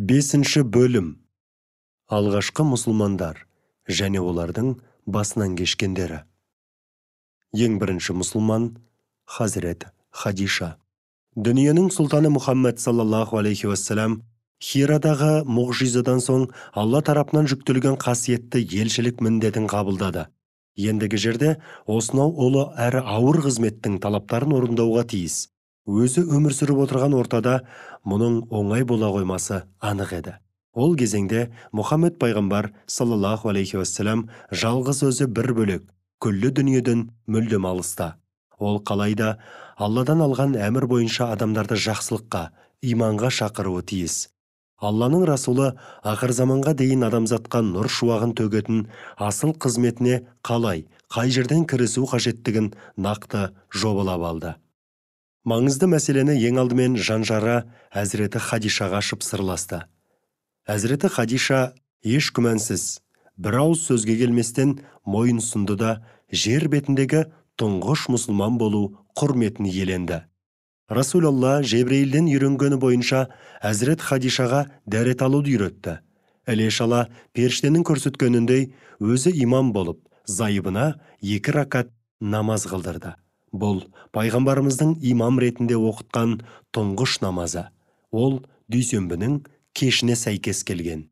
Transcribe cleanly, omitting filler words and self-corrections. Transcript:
Бесінші бөлім. Алғашқы мұсылмандар және олардың басынан кешкендері. Ең бірінші мұсылман Хазірет Хадиша. Дүниенің сұлтаны Мұхаммед саллаллаху алейхи вассалам Хирадағы мұғжизадан соң Алла тарапынан жүктелген қасиетті елшілік міндетін қабылдады. Ендігі жерде осынау ұлы әрі ауыр қызметтің талаптарын орындауға тиіс. Өзі өмір сүріп отырған ортада мұның оңай бола қоймасы анық еді. Ол кезеңде Мұхаммед пайғамбар саллаллаху алейхи вассалам жалғыз өзі бір бөлек, күллі дүниеден мүлдем алыста. Ол қалайда Алладан алған әмір бойынша адамдарды жақсылыққа, иманға шақыруы тиіс. Алланың расулы ақыр заманға дейін адамзатқа нұр шуағын төгетін асыл қызметіне қалай, қай жерден кірісу қажеттігін нақты жобалап алды. Маңызды мәселені ең алдымен жан-жара Әзіреті Хадишаға ашып сырласты. Әзіреті Хадиша еш күмәнсіз, бір ауыз сөзге келместен мойын ұсынды да жер бетіндегі тұңғыш мұсылман болу құрметін иеленді. Расулалла Жебірейілден үйренгені бойынша Әзірет Хадишаға дәрет алуды үйретті. Іле-шала періштенің көрсеткеніндей өзі имам болып, зайыбына 2 ракат намаз қылдырды. Бұл пайғамбарымыздың имам ретінде оқытқан тұңғыш намазы. Ол дүйсенбінің кешіне сәйкес келген.